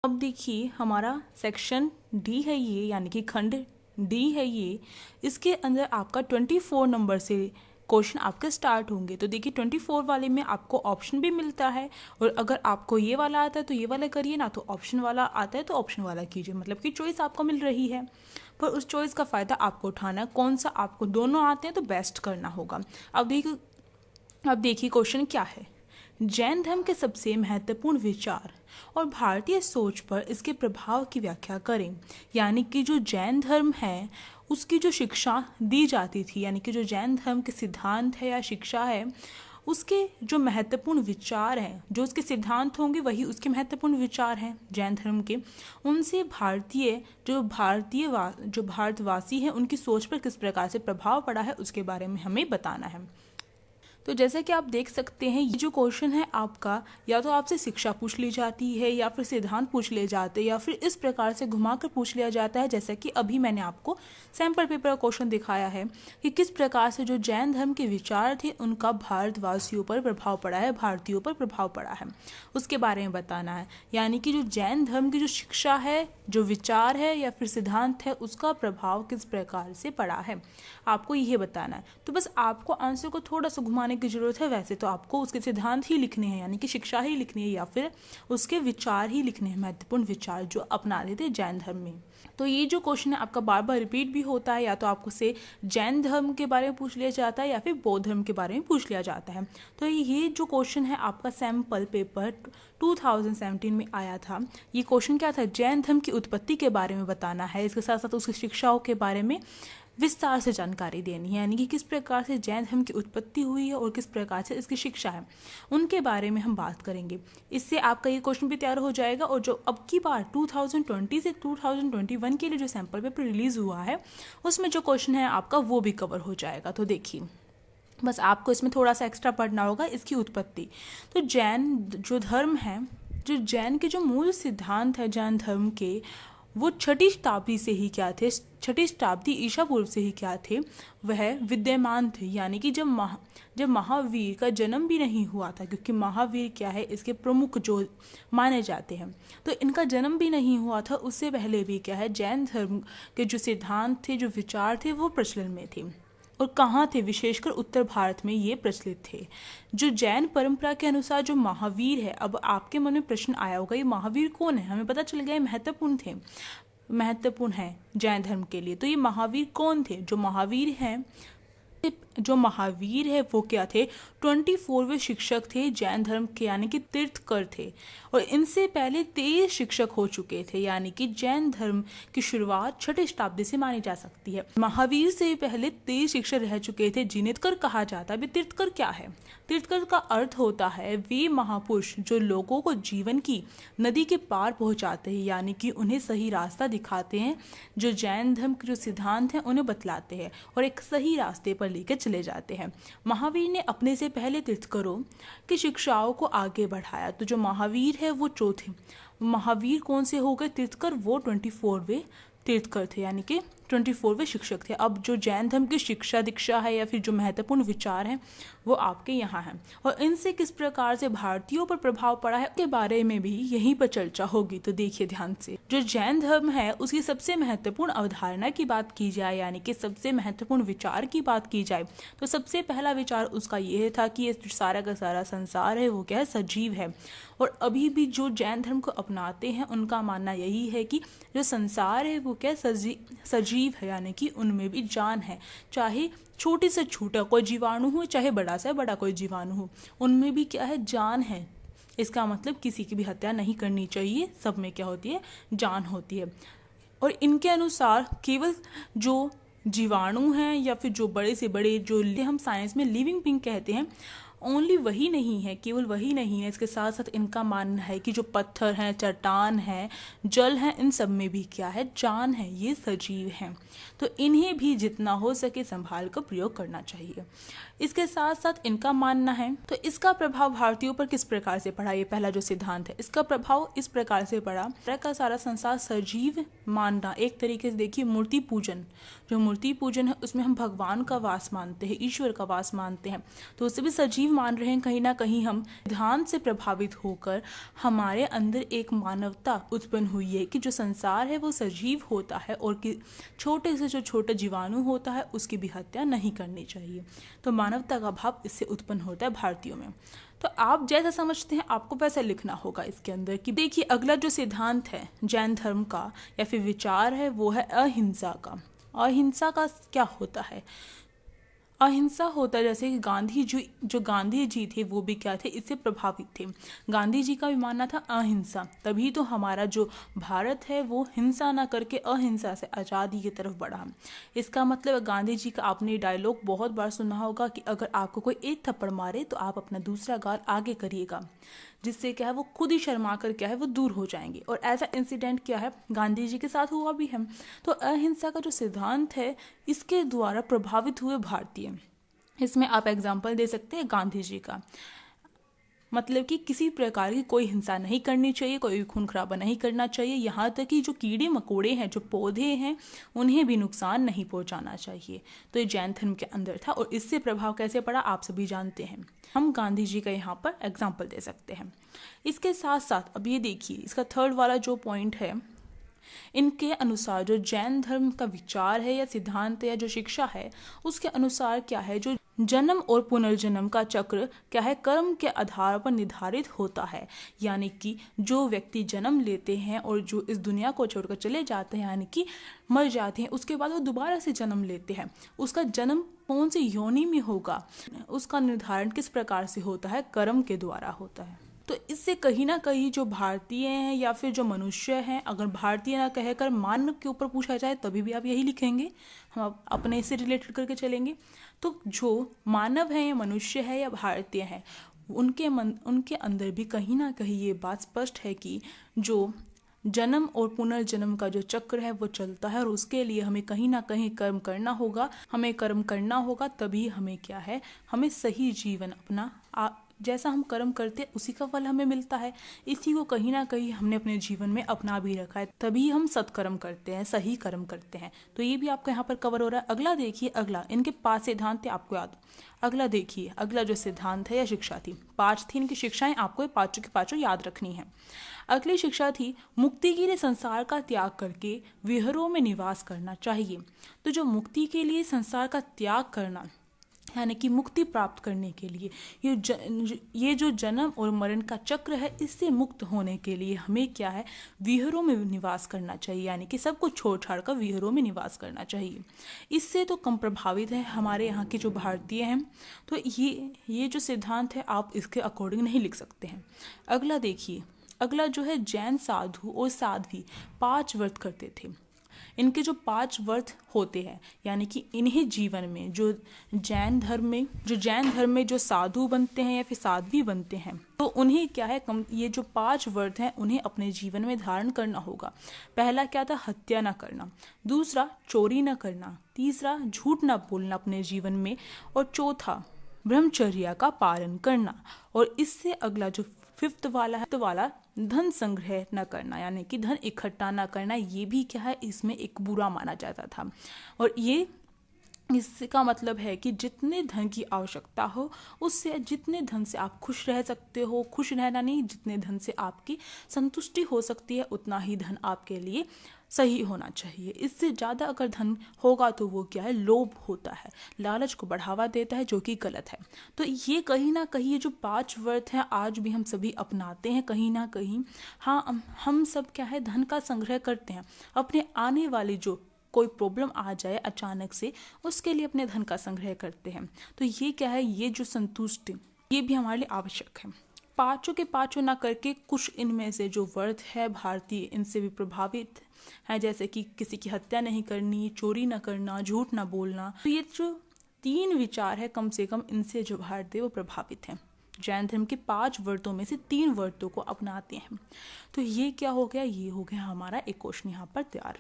अब देखिए हमारा सेक्शन डी है ये, यानी कि खंड डी है ये। इसके अंदर आपका 24 नंबर से क्वेश्चन आपके स्टार्ट होंगे। तो देखिए 24 वाले में आपको ऑप्शन भी मिलता है, और अगर आपको ये वाला आता है तो ये वाला करिए, ना तो ऑप्शन वाला आता है तो ऑप्शन वाला कीजिए। मतलब कि चॉइस आपको मिल रही है, पर उस चॉइस का फ़ायदा आपको उठाना है। कौन सा आपको दोनों आते हैं तो बेस्ट करना होगा। अब देखिए क्वेश्चन क्या है। जैन धर्म के सबसे महत्वपूर्ण विचार और भारतीय सोच पर इसके प्रभाव की व्याख्या करें। यानी कि जो जैन धर्म है उसकी जो शिक्षा दी जाती थी, यानी कि जो जैन धर्म के सिद्धांत है या शिक्षा है, उसके जो महत्वपूर्ण विचार हैं, जो उसके सिद्धांत होंगे वही उसके महत्वपूर्ण विचार हैं जैन धर्म के। उनसे जो भारतवासी हैं उनकी सोच पर किस प्रकार से प्रभाव पड़ा है उसके बारे में हमें बताना है। तो जैसे कि आप देख सकते हैं, ये जो क्वेश्चन है आपका, या तो आपसे शिक्षा पूछ ली जाती है, या फिर सिद्धांत पूछ लिए जाते हैं, या फिर इस प्रकार से घुमाकर पूछ लिया जाता है। जैसा कि अभी मैंने आपको सैम्पल पेपर का क्वेश्चन दिखाया है कि किस प्रकार से जो जैन धर्म के विचार थे उनका भारतवासियों पर प्रभाव पड़ा है, भारतीयों पर प्रभाव पड़ा है, उसके बारे में बताना है। यानी कि जो जैन धर्म की जो शिक्षा है, जो विचार है या फिर सिद्धांत है, उसका प्रभाव किस प्रकार से पड़ा है, आपको यह बताना है। तो बस आपको आंसर को थोड़ा सा घुमाने की जरूरत है। वैसे तो आपको उसके सिद्धांत ही लिखने हैं, यानी कि शिक्षा ही लिखनी है, या फिर उसके विचार ही लिखने हैं, महत्वपूर्ण विचार जो अपनाते थे जैन धर्म में। तो ये जो क्वेश्चन है आपका बार बार रिपीट भी होता है, या तो आपको से जैन धर्म के बारे में पूछ लिया जाता है या फिर बौद्ध धर्म के बारे में पूछ लिया जाता है। तो ये जो क्वेश्चन है आपका सैम्पल पेपर 2017 में आया था। ये क्वेश्चन क्या था, जैन धर्म की उत्पत्ति के बारे में बताना है, इसके साथ साथ उसकी शिक्षाओं के बारे में विस्तार से जानकारी देनी है। यानी कि किस प्रकार से जैन धर्म की उत्पत्ति हुई है और किस प्रकार से इसकी शिक्षा है, उनके बारे में हम बात करेंगे। इससे आपका ये क्वेश्चन भी तैयार हो जाएगा। और जो अब की बार 2020 से 2021 के लिए जो सैम्पल पेपर रिलीज हुआ है उसमें जो क्वेश्चन है आपका वो भी कवर हो जाएगा। तो देखिए बस आपको इसमें थोड़ा सा एक्स्ट्रा पढ़ना होगा इसकी उत्पत्ति। तो जैन जो धर्म है, जो जैन के जो मूल सिद्धांत है जैन धर्म के, वो छठी शताब्दी से ही क्या थे, छठी शताब्दी ईसा पूर्व से ही क्या थे, वह विद्यमान थे। यानी कि जब महावीर का जन्म भी नहीं हुआ था, क्योंकि महावीर क्या है इसके प्रमुख जो माने जाते हैं, तो इनका जन्म भी नहीं हुआ था, उससे पहले भी क्या है जैन धर्म के जो सिद्धांत थे, जो विचार थे, वो प्रचलन में थे। और कहाँ थे, विशेषकर उत्तर भारत में ये प्रचलित थे। जो जैन परंपरा के अनुसार जो महावीर है, अब आपके मन में प्रश्न आया होगा ये महावीर कौन है, हमें पता चल गया महत्वपूर्ण है जैन धर्म के लिए। तो ये महावीर कौन थे, जो महावीर है वो क्या थे, 24वें शिक्षक थे जैन धर्म के, यानी कि तीर्थकर थे। और इनसे पहले 23 शिक्षक हो चुके थे, यानी कि जैन धर्म की शुरुआत छठी शताब्दी से मानी जा सकती है। महावीर से पहले 23 शिक्षक रह चुके थे जिन्हें तीर्थकर कहा जाता है। तीर्थकर क्या है, तीर्थकर का अर्थ होता है वे महापुरुष जो लोगों को जीवन की नदी के पार पहुंचाते हैं, यानी कि उन्हें सही रास्ता दिखाते हैं, जो जैन धर्म के जो सिद्धांत हैं उन्हें बतलाते हैं और एक सही रास्ते पर लेकर चले जाते हैं। महावीर ने अपने से पहले तीर्थकरों की शिक्षाओं को आगे बढ़ाया। तो जो महावीर है वो चौथे महावीर कौन से हो गए, तीर्थकर, वो 24वें तीर्थकर थे, यानी कि 24वें शिक्षक थे। अब जो जैन धर्म की शिक्षा दीक्षा है या फिर जो महत्वपूर्ण विचार हैं वो आपके यहाँ हैं, और इनसे किस प्रकार से भारतीयों पर प्रभाव पड़ा है के बारे में भी यहीं पर चर्चा होगी। तो देखिए ध्यान से, जो जैन धर्म है उसकी सबसे महत्वपूर्ण अवधारणा की बात की जाए, यानी कि सबसे महत्वपूर्ण विचार की बात की जाए, तो सबसे पहला विचार उसका यह था कि ये सारा का सारा संसार है वो क्या है, सजीव है। और अभी भी जो जैन धर्म को अपनाते हैं उनका मानना यही है कि जो संसार है वो क्या सजीव है, यानी कि उनमें भी जान है। चाहे छोटे से छोटा कोई जीवाणु हो, चाहे बड़ा से बड़ा कोई जीवाणु हो, उनमें भी क्या है, जान है। इसका मतलब किसी की भी हत्या नहीं करनी चाहिए, सब में क्या होती है, जान होती है। और इनके अनुसार केवल जो जीवाणु हैं या फिर जो बड़े से बड़े जो हम साइंस में लिविंग बीइंग कहते हैं, ओनली वही नहीं है, केवल वही नहीं है, इसके साथ साथ इनका मानना है कि जो पत्थर हैं, चट्टान है, जल है, इन सब में भी क्या है, जान है, ये सजीव हैं। तो इन्हें भी जितना हो सके संभाल कर प्रयोग करना चाहिए। इसके साथ साथ इनका मानना है, तो इसका प्रभाव भारतीयों पर किस प्रकार से पड़ा, ये पहला जो सिद्धांत है इसका प्रभाव इस प्रकार से पड़ा, का सारा संसार सजीव मानना। एक तरीके से देखिए मूर्ति पूजन, जो मूर्ति पूजन है उसमें हम भगवान का वास मानते हैं, ईश्वर का वास मानते हैं, तो उसे भी सजीव सजीव मान रहे हैं, कहीं ना कहीं हम ध्यान से प्रभावित होकर हमारे अंदर एक मानवता उत्पन्न हुई है कि जो संसार है वो सजीव होता है और कि छोटे से जो छोटा जीवाणु होता है उसकी भी हत्या नहीं करनी चाहिए। तो मानवता का भाव इससे उत्पन्न होता है भारतीयों में। तो आप जैसा समझते हैं आपको वैसा लिखना होगा इसके अंदर कि देखिए अगला जो सिद्धांत है जैन धर्म का या फिर विचार है वो है अहिंसा का। अहिंसा का क्या होता है? अहिंसा होता है जैसे कि गांधी जी थे वो भी क्या थे, इससे प्रभावित थे। गांधी जी का भी मानना था अहिंसा, तभी तो हमारा जो भारत है वो हिंसा ना करके अहिंसा से आज़ादी की तरफ बढ़ा। इसका मतलब गांधी जी का आपने डायलॉग बहुत बार सुना होगा कि अगर आपको कोई एक थप्पड़ मारे तो आप अपना दूसरा गाल आगे करिएगा, जिससे क्या है वो खुद ही शर्मा कर क्या है वो दूर हो जाएंगे। और ऐसा इंसिडेंट क्या है गांधी जी के साथ हुआ भी है। तो अहिंसा का जो सिद्धांत है इसके द्वारा प्रभावित हुए भारतीय, इसमें आप एग्जाम्पल दे सकते हैं गांधी जी का, मतलब कि किसी प्रकार की कोई हिंसा नहीं करनी चाहिए, कोई खून खराबा नहीं करना चाहिए, यहाँ तक कि जो कीड़े मकोड़े हैं, जो पौधे हैं, उन्हें भी नुकसान नहीं पहुँचाना चाहिए। तो ये जैन धर्म के अंदर था और इससे प्रभाव कैसे पड़ा आप सभी जानते हैं। हम गांधी जी का यहाँ पर एग्जाम्पल दे सकते हैं। इसके साथ साथ अब ये देखिए इसका थर्ड वाला जो पॉइंट है, इनके अनुसार जो जैन धर्म का विचार है या सिद्धांत या जो शिक्षा है उसके अनुसार क्या है, जो जन्म और पुनर्जन्म का चक्र क्या है कर्म के आधार पर निर्धारित होता है। यानी कि जो व्यक्ति जन्म लेते हैं और जो इस दुनिया को छोड़कर चले जाते हैं यानी कि मर जाते हैं, उसके बाद वो दोबारा से जन्म लेते हैं, उसका जन्म कौन सी योनि में होगा उसका निर्धारण किस प्रकार से होता है, कर्म के द्वारा होता है। तो इससे कहीं ना कहीं जो भारतीय हैं या फिर जो मनुष्य हैं, अगर भारतीय ना कहकर मानव के ऊपर पूछा जाए तभी भी आप यही लिखेंगे, हम अपने से रिलेटेड करके चलेंगे। तो जो मानव है या मनुष्य है या भारतीय है उनके अंदर भी कहीं ना कहीं ये बात स्पष्ट है कि जो जन्म और पुनर्जन्म का जो चक्र है वो चलता है और उसके लिए हमें कहीं ना कहीं कर्म करना होगा। हमें कर्म करना होगा तभी हमें क्या है, हमें सही जीवन अपना जैसा हम कर्म करते हैं उसी का फल हमें मिलता है। इसी को कहीं ना कहीं हमने अपने जीवन में अपना भी रखा है, तभी हम सत्कर्म करते हैं, सही कर्म करते हैं। तो ये भी आपको यहाँ पर कवर हो रहा है। अगला देखिए, अगला इनके 5 सिद्धांत थे आपको याद। अगला देखिए, अगला जो सिद्धांत है या शिक्षा थी, 5 थी इनकी शिक्षाएं, आपको पाँचों की पाँचों याद रखनी है। अगली शिक्षा थी मुक्ति के लिए संसार का त्याग करके विहरों में निवास करना चाहिए। तो जो मुक्ति के लिए संसार का त्याग करना यानी कि मुक्ति प्राप्त करने के लिए ये जो जन्म और मरण का चक्र है इससे मुक्त होने के लिए हमें क्या है, विहरों में निवास करना चाहिए, यानी कि सब कुछ छोड़ छाड़ कर विहरों में निवास करना चाहिए। इससे तो कम प्रभावित है हमारे यहाँ के जो भारतीय हैं। तो ये जो सिद्धांत है आप इसके अकॉर्डिंग नहीं लिख सकते हैं। अगला देखिए, अगला जो है जैन साधु और साध्वी 5 व्रत करते थे। इनके जो 5 व्रत होते हैं यानी कि इन्हें जीवन में जो जैन धर्म में जो साधु बनते हैं या फिर साध्वी बनते हैं तो उन्हें क्या है, ये जो 5 व्रत हैं उन्हें अपने जीवन में धारण करना होगा। पहला क्या था, हत्या ना करना, दूसरा चोरी ना करना, तीसरा झूठ ना बोलना अपने जीवन में, और चौथा ब्रह्मचर्या का पालन करना। और इससे अगला जो 5th वाला धन संग्रह न करना यानी कि धन इकट्ठा न करना, ये भी क्या है इसमें एक बुरा माना जाता था। और ये इसका मतलब है कि जितने धन की आवश्यकता हो उससे, जितने धन से आप खुश रह सकते हो, खुश रहना नहीं, जितने धन से आपकी संतुष्टि हो सकती है उतना ही धन आपके लिए सही होना चाहिए। इससे ज़्यादा अगर धन होगा तो वो क्या है, लोभ होता है, लालच को बढ़ावा देता है, जो कि गलत है। तो ये कहीं ना कहीं ये जो 5 व्रत हैं आज भी हम सभी अपनाते हैं कहीं ना कहीं। हाँ, हम सब क्या है धन का संग्रह करते हैं, अपने आने वाली जो कोई प्रॉब्लम आ जाए अचानक से उसके लिए अपने धन का संग्रह करते हैं। तो ये क्या है, ये जो संतुष्टि ये भी हमारे लिए आवश्यक है। 5 के 5 ना करके कुछ इनमें से जो व्रत है भारतीय इनसे भी प्रभावित है, जैसे कि किसी की हत्या नहीं करनी, चोरी ना करना, झूठ ना बोलना। तो ये जो 3 विचार है कम से कम इनसे जो भारतीय वो प्रभावित हैं। जैन धर्म के 5 व्रतों में से 3 व्रतों को अपनाते हैं। तो ये क्या हो गया, ये हो गया हमारा एक क्वेश्चन यहाँ पर तैयार।